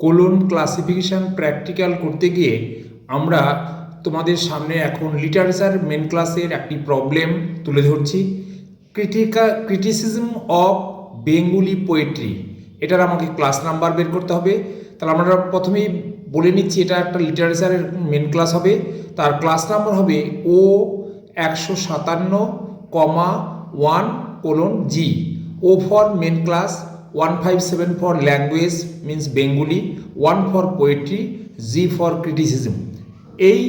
Colon classification practical করতে গিয়ে আমরা তোমাদের সামনে এখন লিটারেচার মেন ক্লাসের একটি প্রবলেম তুলে ধরছি। ক্রিটিসিজম অফ বেঙ্গলি পোয়েট্রি, এটার আমাকে ক্লাস নাম্বার বের করতে হবে। তাহলে আমরা প্রথমেই বলে নিচ্ছি এটা একটা লিটারেচারের মেন ক্লাস হবে, তার ক্লাস নাম্বার হবে O 157,1:G। O for main class, 157 for language means Bengali, 1 for poetry, G for criticism. এই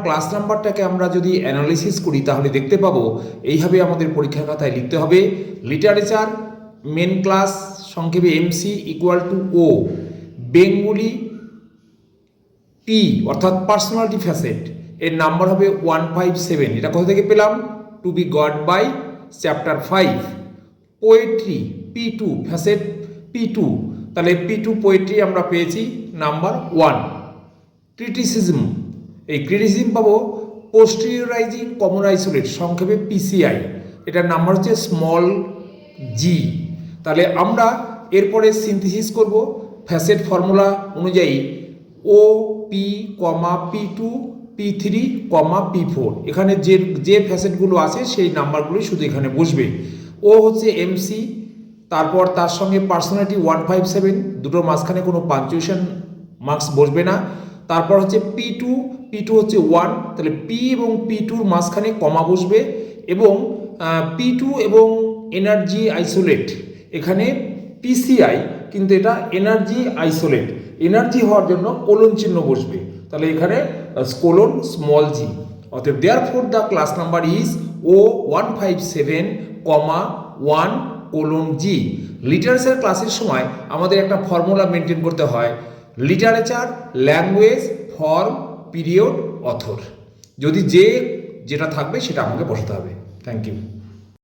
ক্লাস নাম্বারটাকে আমরা যদি অ্যানালিসিস করি তাহলে দেখতে পাবো এইভাবে আমাদের পরীক্ষার খাতায় লিখতে হবে। লিটারেচার মেন ক্লাস সংক্ষেপে MC equal to O, Bengali P অর্থাৎ পার্সোনালিটি ফ্যাসেট, এর নাম্বার হবে 157। এটা কোথা থেকে পেলাম? To be got by chapter 5। Poetry P2 facet P2, তাহলে P2 পোয়েট্রি আমরা পেয়েছি নাম্বার 1। ক্রিটিসিজম, এই ক্রিটিসিজম পাবো পোস্টেরিয়রাইজিং কমন আইসোলেট সংক্ষেপে PCI, এটার নাম্বার হচ্ছে স্মল জি। তাহলে আমরা এরপরে সিনথেসিস করব ফ্যাসেট ফর্মুলা অনুযায়ী ও পি কমা P2 P3 কমা P4। এখানে যে ফ্যাসেটগুলো আছে সেই নাম্বারগুলোই শুধু এখানে বসবে। ও হচ্ছে এমসি, তারপর তার সঙ্গে পার্সোনালিটি 157, দুটোর মাঝখানে কোনো পাঞ্চুয়েশন মার্কস বসবে না। তারপর হচ্ছে P2 হচ্ছে 1, তাহলে P এবং P2-র মাঝখানে কমা বসবে। এবং P2 এবং এনার্জি আইসোলেট, এখানে PCI কিন্তু এটা এনার্জি আইসোলেট, এনার্জি হওয়ার জন্য কোলন চিহ্ন বসবে, তাহলে এখানে কোলন স্মল জি। অতএব therefore the class number is ও 157,1:G। লিটারেচার ক্লাসের সময় আমাদের একটা ফর্মুলা মেনটেন করতে হয়, literature language form period author. যদি যেটা থাকবে সেটা আমাকে বসাতে হবে। Thank you.